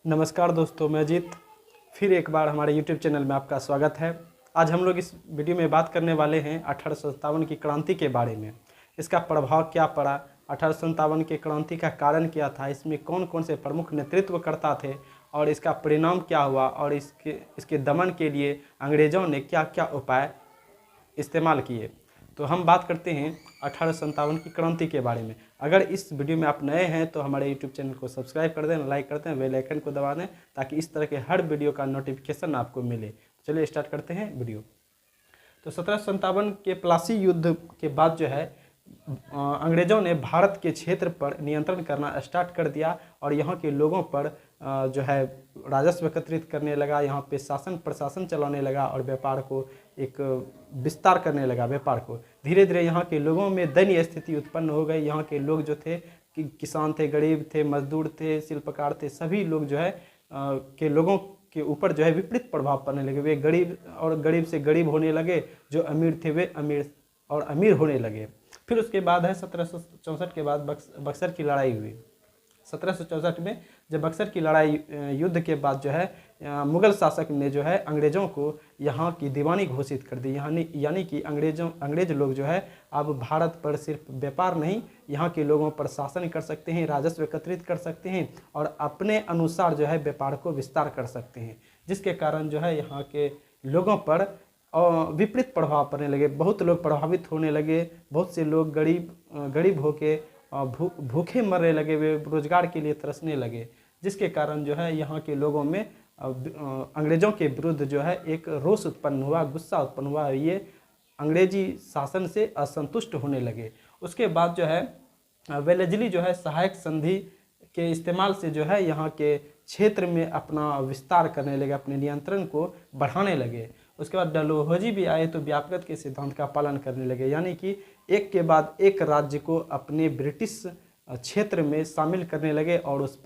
नमस्कार दोस्तों, मैं अजीत फिर एक बार हमारे YouTube चैनल में आपका स्वागत है। आज हम लोग इस वीडियो में बात करने वाले हैं 1857 की क्रांति के बारे में। इसका प्रभाव क्या पड़ा, 1857 की क्रांति का कारण क्या था, इसमें कौन कौन से प्रमुख नेतृत्वकर्ता थे और इसका परिणाम क्या हुआ और इसके दमन के लिए अंग्रेज़ों ने क्या क्या उपाय इस्तेमाल किए। तो हम बात करते हैं 1857 की क्रांति के बारे में। अगर इस वीडियो में आप नए हैं तो हमारे YouTube चैनल को सब्सक्राइब कर दें, लाइक कर दें, बेल आइकन को दबा दें ताकि इस तरह के हर वीडियो का नोटिफिकेशन आपको मिले। चलिए स्टार्ट करते हैं वीडियो। तो 1757 के प्लासी युद्ध के बाद जो है अंग्रेज़ों ने भारत के क्षेत्र पर नियंत्रण करना स्टार्ट कर दिया और यहाँ के लोगों पर जो है राजस्व एकत्रित करने लगा, यहाँ पे शासन प्रशासन चलाने लगा और व्यापार को एक विस्तार करने लगा। व्यापार को धीरे धीरे यहाँ के लोगों में दयनीय स्थिति उत्पन्न हो गई। यहाँ के लोग जो थे कि किसान थे, गरीब थे, मजदूर थे, शिल्पकार थे, सभी लोग जो है के लोगों के ऊपर जो है विपरीत प्रभाव पड़ने लगे। वे गरीब से गरीब होने लगे, जो अमीर थे वे अमीर होने लगे। फिर उसके बाद है 1764 के बाद बक्सर की लड़ाई हुई। 1764 में जब बक्सर की लड़ाई युद्ध के बाद जो है मुगल शासक ने जो है अंग्रेज़ों को यहाँ की दीवानी घोषित कर दी। यानी कि अंग्रेज लोग जो है अब भारत पर सिर्फ व्यापार नहीं, यहाँ के लोगों पर शासन कर सकते हैं, राजस्व एकत्रित कर सकते हैं और अपने अनुसार जो है व्यापार को विस्तार कर सकते हैं, जिसके कारण जो है यहाँ के लोगों पर विपरीत प्रभाव पड़ने लगे। बहुत लोग प्रभावित होने लगे, बहुत से लोग गरीब होके भूखे मरने लगे, वे रोजगार के लिए तरसने लगे, जिसके कारण जो है यहाँ के लोगों में अंग्रेज़ों के विरुद्ध जो है एक रोष उत्पन्न हुआ, गुस्सा उत्पन्न हुआ। ये अंग्रेजी शासन से असंतुष्ट होने लगे। उसके बाद जो है वेलेस्ली जो है सहायक संधि के इस्तेमाल से जो है यहाँ के क्षेत्र में अपना विस्तार करने लगे, अपने नियंत्रण को बढ़ाने लगे। उसके बाद डलहौजी भी आए तो व्यापकता के सिद्धांत का पालन करने लगे, यानी कि एक के बाद एक राज्य को अपने ब्रिटिश क्षेत्र में शामिल करने लगे और उस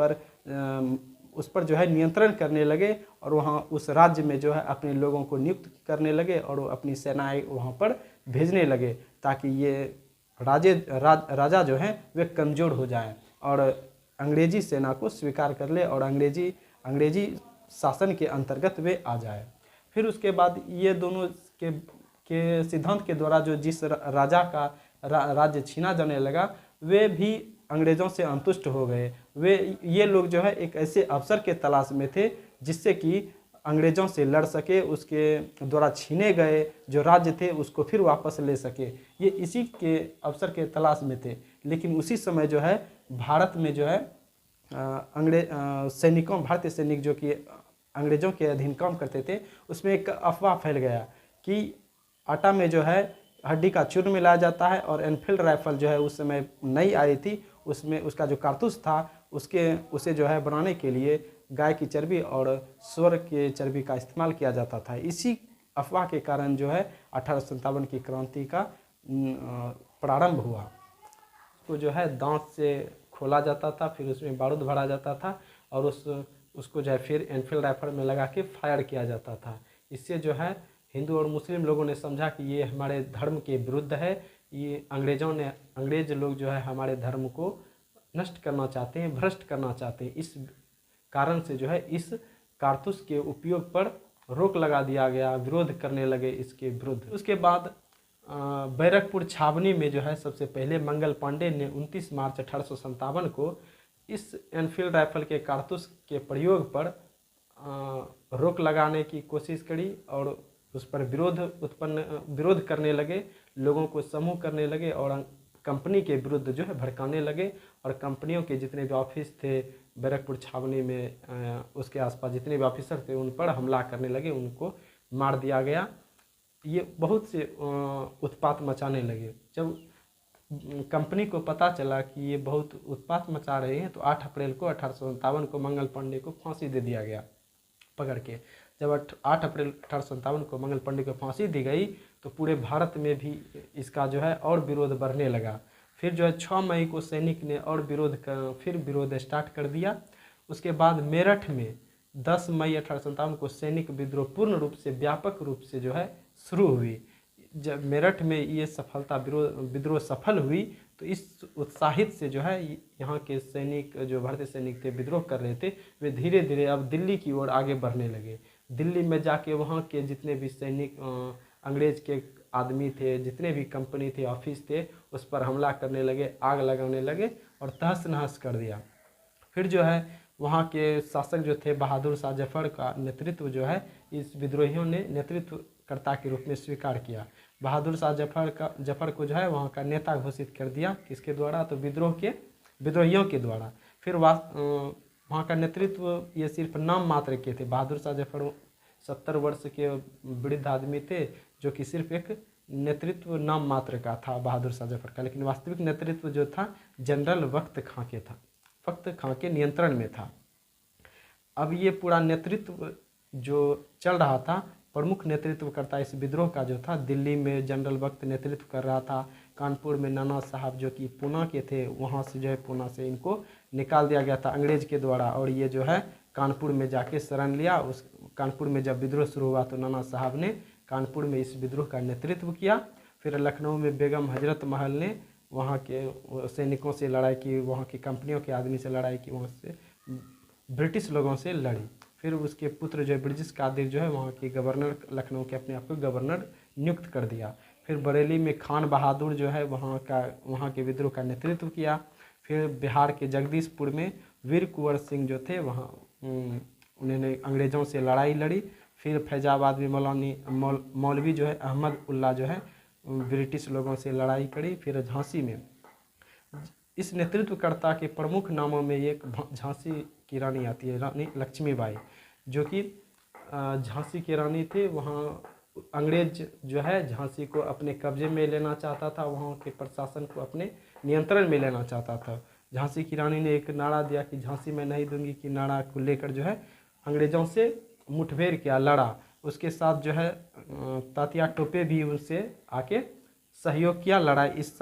पर जो है नियंत्रण करने लगे और वहाँ उस राज्य में जो है अपने लोगों को नियुक्त करने लगे और वो अपनी सेनाएं वहाँ पर भेजने लगे ताकि ये राजा जो हैं वे कमज़ोर हो जाएं और अंग्रेजी सेना को स्वीकार कर ले और अंग्रेजी शासन के अंतर्गत वे आ जाए। फिर उसके बाद ये दोनों के सिद्धांत के द्वारा जो जिस राजा का राज्य छीना जाने लगा वे भी अंग्रेज़ों से अंतुष्ट हो गए। ये लोग जो है एक ऐसे अवसर के तलाश में थे जिससे कि अंग्रेज़ों से लड़ सके, उसके द्वारा छीने गए जो राज्य थे उसको फिर वापस ले सके। ये इसी के अवसर के तलाश में थे। लेकिन उसी समय जो है भारत में जो है भारतीय सैनिक जो कि अंग्रेज़ों के अधीन काम करते थे, उसमें एक अफवाह फैल गया कि आटा में जो है हड्डी का चूर्ण मिलाया जाता है और एनफील्ड राइफल जो है उस समय नई आई थी, उसमें उसका जो कारतूस था उसे जो है बनाने के लिए गाय की चर्बी और सूअर के चर्बी का इस्तेमाल किया जाता था। इसी अफवाह के कारण जो है 1857 की क्रांति का प्रारंभ हुआ। तो जो है दांत से खोला जाता था, फिर उसमें बारूद भरा जाता था और उसको जो है फिर एनफील्ड राइफल में लगा के फायर किया जाता था। इससे जो है हिंदू और मुस्लिम लोगों ने समझा कि ये हमारे धर्म के विरुद्ध है, ये अंग्रेज लोग जो है हमारे धर्म को नष्ट करना चाहते हैं, भ्रष्ट करना चाहते हैं। इस कारण से जो है इस कारतूस के उपयोग पर रोक लगा दिया गया, विरोध करने लगे इसके विरुद्ध। उसके बाद बैरकपुर छावनी में जो है सबसे पहले मंगल पांडे ने 29 मार्च 1857 को इस एनफील्ड राइफल के कारतूस के प्रयोग पर रोक लगाने की कोशिश करी और उस पर विरोध करने लगे, लोगों को समूह करने लगे और कंपनी के विरुद्ध जो है भड़काने लगे और कंपनियों के जितने भी ऑफिस थे बैरकपुर छावनी में, उसके आसपास जितने भी ऑफिसर थे उन पर हमला करने लगे, उनको मार दिया गया। ये बहुत से उत्पात मचाने लगे। जब कंपनी को पता चला कि ये बहुत उत्पात मचा रहे हैं तो 8 अप्रैल को 1857 को मंगल पांडे को फांसी दे दिया गया पकड़ के। जब 8 अप्रैल 1857 को मंगल पांडे को फांसी दी गई तो पूरे भारत में भी इसका जो है और विरोध बढ़ने लगा। फिर जो है 6 मई को सैनिक ने और विरोध स्टार्ट कर दिया। उसके बाद मेरठ में 10 मई 1857 को सैनिक विद्रोह पूर्ण रूप से व्यापक रूप से जो है शुरू हुई। जब मेरठ में ये विद्रोह सफल हुई तो इस उत्साहित से जो है यहाँ के सैनिक, जो भारतीय सैनिक थे, विद्रोह कर रहे थे, वे धीरे धीरे अब दिल्ली की ओर आगे बढ़ने लगे। दिल्ली में जाके वहाँ के जितने भी सैनिक, अंग्रेज के आदमी थे, जितने भी कंपनी थे, ऑफिस थे, उस पर हमला करने लगे, आग लगाने लगे और तहस नहस कर दिया। फिर जो है वहाँ के शासक जो थे बहादुर शाह जफर का नेतृत्व जो है इस विद्रोहियों ने नेतृत्वकर्ता के रूप में स्वीकार किया। बहादुर शाह जफर को जो है वहाँ का नेता घोषित कर दिया। किसके द्वारा? तो विद्रोहियों के द्वारा। फिर वहाँ का नेतृत्व ये सिर्फ नाम मात्र के थे। बहादुर शाह जफर 70 वर्ष के वृद्ध आदमी थे, जो कि सिर्फ एक नेतृत्व नाम मात्र का था बहादुर शाह जफर का, लेकिन वास्तविक नेतृत्व जो था जनरल वक्त खां के नियंत्रण में था। अब ये पूरा नेतृत्व जो चल रहा था, प्रमुख नेतृत्वकर्ता इस विद्रोह का जो था, दिल्ली में जनरल वक्त नेतृत्व कर रहा था। कानपुर में नाना साहब जो कि पूना के थे, वहाँ से जो है पूना से इनको निकाल दिया गया था अंग्रेज के द्वारा, और ये जो है कानपुर में जाके शरण लिया। उस कानपुर में जब विद्रोह शुरू हुआ तो नाना साहब ने कानपुर में इस विद्रोह का नेतृत्व किया। फिर लखनऊ में बेगम हजरत महल ने वहाँ के सैनिकों से लड़ाई की, वहाँ की कंपनियों के आदमी से लड़ाई की, वहाँ से ब्रिटिश लोगों से लड़ी। फिर उसके पुत्र जो है ब्रिटिश कादिर जो है वहाँ के गवर्नर, लखनऊ के अपने आप को गवर्नर नियुक्त कर दिया। फिर बरेली में खान बहादुर जो है वहाँ के विद्रोह का नेतृत्व किया। फिर बिहार के जगदीशपुर में वीर कुंवर सिंह जो थे, वहाँ उन्होंने अंग्रेज़ों से लड़ाई लड़ी। फिर फैजाबाद में मौलवी जो है अहमद उल्ला जो है ब्रिटिश लोगों से लड़ाई करी। फिर झांसी में इस नेतृत्वकर्ता के प्रमुख नामों में एक झांसी की रानी आती है, रानी लक्ष्मीबाई, जो कि झांसी की रानी थे। वहाँ अंग्रेज जो है झांसी को अपने कब्जे में लेना चाहता था, वहाँ के प्रशासन को अपने नियंत्रण में लेना चाहता था। झांसी की रानी ने एक नारा दिया कि झांसी मैं नहीं दूंगी, की नारा को लेकर जो है अंग्रेज़ों से मुठभेड़ किया, लड़ा। उसके साथ जो है तात्या टोपे भी उनसे आके सहयोग किया लड़ाई इस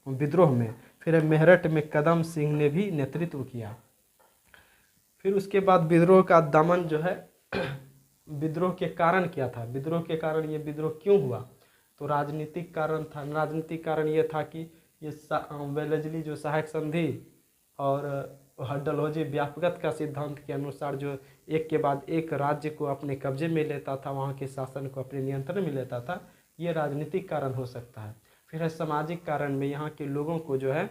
विद्रोह में। फिर मेरठ में कदम सिंह ने भी नेतृत्व किया। फिर उसके बाद विद्रोह का दमन जो है विद्रोह के कारण क्या था, विद्रोह के कारण ये विद्रोह क्यों हुआ? तो राजनीतिक कारण था। राजनीतिक कारण ये था कि ये वेलेस्ली जो सहायक संधि और डलहौजी व्यापकता का सिद्धांत के अनुसार जो एक के बाद एक राज्य को अपने कब्जे में लेता था, वहाँ के शासन को अपने नियंत्रण में लेता था, ये राजनीतिक कारण हो सकता है। फिर है सामाजिक कारण में, यहाँ के लोगों को जो है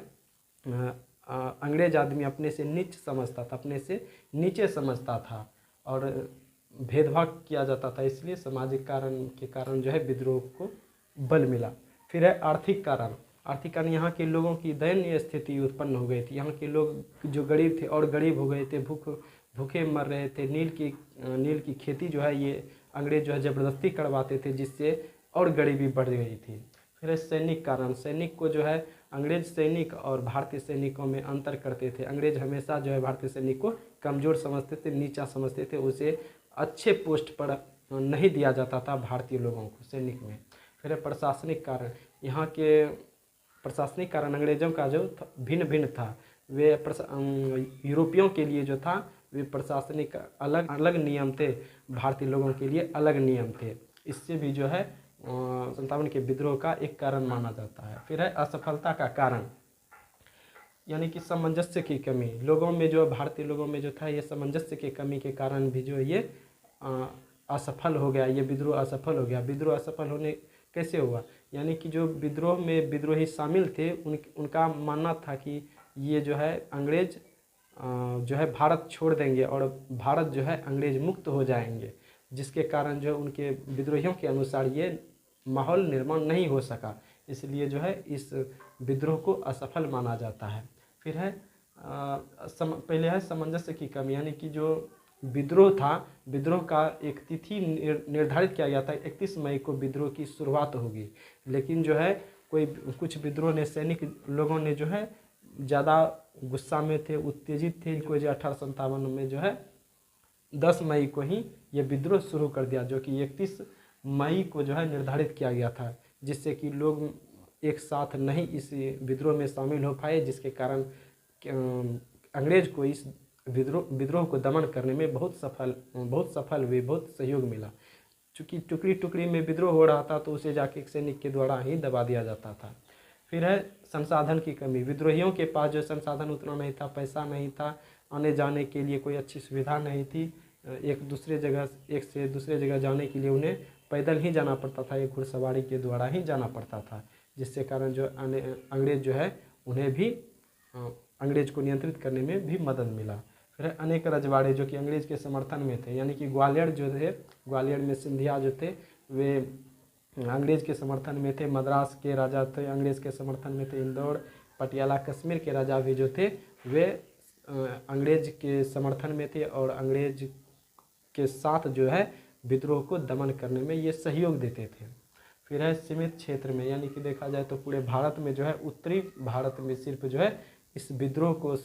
अंग्रेज आदमी अपने से नीच समझता था, अपने से नीचे समझता था और भेदभाव किया जाता था, इसलिए सामाजिक कारण के कारण जो है विद्रोह को बल मिला। फिर है आर्थिक कारण। आर्थिक कारण, यहाँ के लोगों की दयनीय स्थिति उत्पन्न हो गई थी। यहाँ के लोग जो गरीब थे और गरीब हो गए थे, भूखे मर रहे थे। नील की खेती जो है ये अंग्रेज जो है ज़बरदस्ती करवाते थे, जिससे और गरीबी बढ़ गई थी। फिर है सैनिक कारण। सैनिक को जो है अंग्रेज सैनिक और भारतीय सैनिकों में अंतर करते थे। अंग्रेज हमेशा जो है भारतीय सैनिक को कमज़ोर समझते थे, नीचा समझते थे, उसे अच्छे पोस्ट पर नहीं दिया जाता था भारतीय लोगों को सैनिक में। फिर है प्रशासनिक कारण। यहाँ के प्रशासनिक कारण अंग्रेज़ों का जो भिन्न भिन्न था। वे यूरोपियों के लिए जो था वे प्रशासनिक अलग अलग नियम थे, भारतीय लोगों के लिए अलग नियम थे। इससे भी जो है 57 के विद्रोह का एक कारण माना जाता है। फिर है असफलता का कारण, यानी कि सामंजस्य की कमी। लोगों में जो भारतीय लोगों में जो था ये सामंजस्य की कमी के कारण भी जो ये असफल हो गया, ये विद्रोह असफल हो गया। विद्रोह असफल होने कैसे हुआ? यानी कि जो विद्रोह में विद्रोही शामिल थे उनका मानना था कि ये जो है अंग्रेज जो है भारत छोड़ देंगे और भारत जो है अंग्रेज मुक्त हो जाएंगे, जिसके कारण जो है उनके विद्रोहियों के अनुसार ये माहौल निर्माण नहीं हो सका, इसलिए जो है इस विद्रोह को असफल माना जाता है। फिर है पहले है सामंजस्य की कमी, यानी कि जो विद्रोह था, विद्रोह का एक तिथि निर्धारित किया गया था, 31 मई को विद्रोह की शुरुआत होगी। लेकिन जो है कुछ विद्रोह ने सैनिक लोगों ने जो है ज़्यादा गुस्सा में थे, उत्तेजित थे, इनको जो 1857 में जो है 10 मई को ही ये विद्रोह शुरू कर दिया, जो कि 31 मई को जो है निर्धारित किया गया था, जिससे कि लोग एक साथ नहीं इस विद्रोह में शामिल हो पाए, जिसके कारण अंग्रेज को इस विद्रोह को दमन करने में बहुत सफल हुए, बहुत सहयोग मिला। चूँकि टुकड़ी टुकड़ी में विद्रोह हो रहा था तो उसे जाके एक सैनिक के द्वारा ही दबा दिया जाता था। फिर है संसाधन की कमी, विद्रोहियों के पास जो संसाधन उतना नहीं था, पैसा नहीं था, आने जाने के लिए कोई अच्छी सुविधा नहीं थी। एक से दूसरे जगह जाने के लिए उन्हें पैदल ही जाना पड़ता था, एक घुड़सवारी के द्वारा ही जाना पड़ता था, जिससे कारण जो अंग्रेज जो है उन्हें भी अंग्रेज को नियंत्रित करने में भी मदद मिला। फिर अनेक रजवाड़े जो कि अंग्रेज के समर्थन में थे, यानी कि ग्वालियर जो थे, ग्वालियर में सिंधिया जो थे वे अंग्रेज के समर्थन में थे, मद्रास के राजा थे अंग्रेज के समर्थन में थे, इंदौर पटियाला कश्मीर के राजा भी जो थे वे अंग्रेज के समर्थन में थे और अंग्रेज के साथ जो है विद्रोह को दमन करने में ये सहयोग देते थे। फिर है सीमित क्षेत्र में, यानी कि देखा जाए तो पूरे भारत में जो है उत्तरी भारत में सिर्फ जो है इस विद्रोह को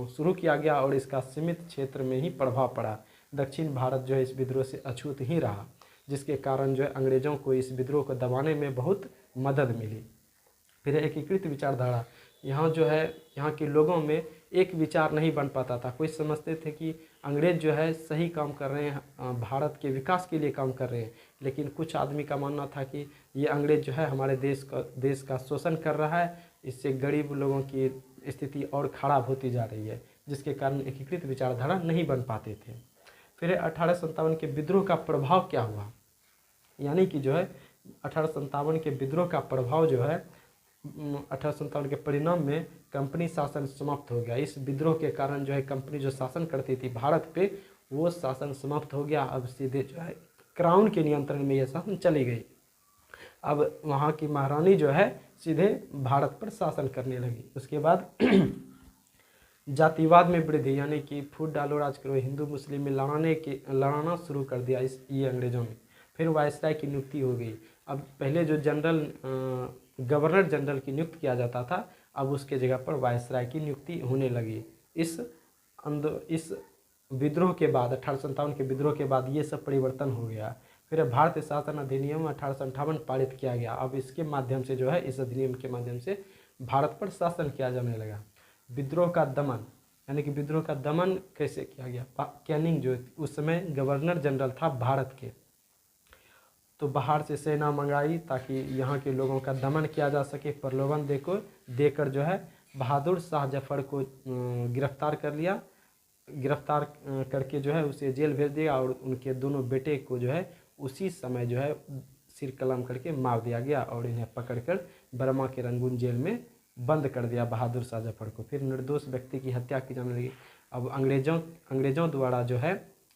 शुरू किया गया और इसका सीमित क्षेत्र में ही प्रभाव पड़ा। दक्षिण भारत जो है इस विद्रोह से अछूत ही रहा, जिसके कारण जो है अंग्रेज़ों को इस विद्रोह को दबाने में बहुत मदद मिली। फिर एकीकृत विचारधारा, यहाँ जो है यहाँ के लोगों में एक विचार नहीं बन पाता था। कोई समझते थे कि अंग्रेज जो है सही काम कर रहे हैं, भारत के विकास के लिए काम कर रहे हैं, लेकिन कुछ आदमी का मानना था कि ये अंग्रेज जो है हमारे देश का शोषण कर रहा है, इससे गरीब लोगों की स्थिति और ख़राब होती जा रही है, जिसके कारण एकीकृत विचारधारा नहीं बन पाते थे। फिर 1857 के विद्रोह का प्रभाव क्या हुआ, यानी कि जो है 1857 के विद्रोह का प्रभाव जो है 1857 के परिणाम में कंपनी शासन समाप्त हो गया। इस विद्रोह के कारण जो है कंपनी जो शासन करती थी भारत पे, वो शासन समाप्त हो गया। अब सीधे जो है क्राउन के नियंत्रण में यह शासन चली गई। अब वहाँ की महारानी जो है सीधे भारत पर शासन करने लगी। उसके बाद जातिवाद में वृद्धि, यानी कि फूट डालो राज करो, हिंदू मुस्लिम में लड़ाना शुरू कर दिया ये अंग्रेज़ों ने। फिर वायसराय की नियुक्ति हो गई। अब पहले जो गवर्नर जनरल की नियुक्त किया जाता था, अब उसके जगह पर वायसराय की नियुक्ति होने लगी। इस विद्रोह के बाद 1857 के विद्रोह के बाद ये सब परिवर्तन हो गया। फिर भारतीय शासन अधिनियम 1858 पारित किया गया। अब इसके माध्यम से जो है इस अधिनियम के माध्यम से भारत पर शासन किया जाने लगा। विद्रोह का दमन, यानी कि विद्रोह का दमन कैसे किया गया, कैनिंग जो उस समय गवर्नर जनरल था भारत के, तो बाहर से सेना मंगाई ताकि यहाँ के लोगों का दमन किया जा सके। प्रलोभन देकर जो है बहादुर शाह जफर को गिरफ्तार कर लिया। गिरफ्तार करके जो है उसे जेल भेज दिया और उनके दोनों बेटे को जो है उसी समय जो है सिर कलम करके मार दिया गया और इन्हें पकड़कर बर्मा के रंगून जेल में बंद कर दिया बहादुर शाह जफर को। फिर निर्दोष व्यक्ति की हत्या की जाने लगी। अब अंग्रेज़ों द्वारा जो है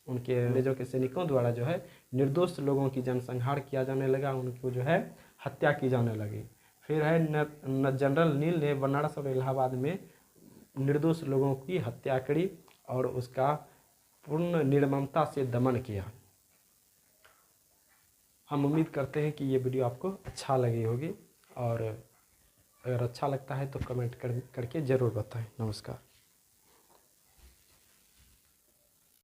अंग्रेज़ों के सैनिकों द्वारा जो है निर्दोष लोगों की जनसंहार किया जाने लगा, उनको जो है हत्या की जाने लगी। फिर है जनरल नील ने बनारस और इलाहाबाद में निर्दोष लोगों की हत्या करी और उसका पूर्ण निर्ममता से दमन किया। हम उम्मीद करते हैं कि ये वीडियो आपको अच्छा लगी होगी और अगर अच्छा लगता है तो कमेंट करके ज़रूर बताएं। नमस्कार।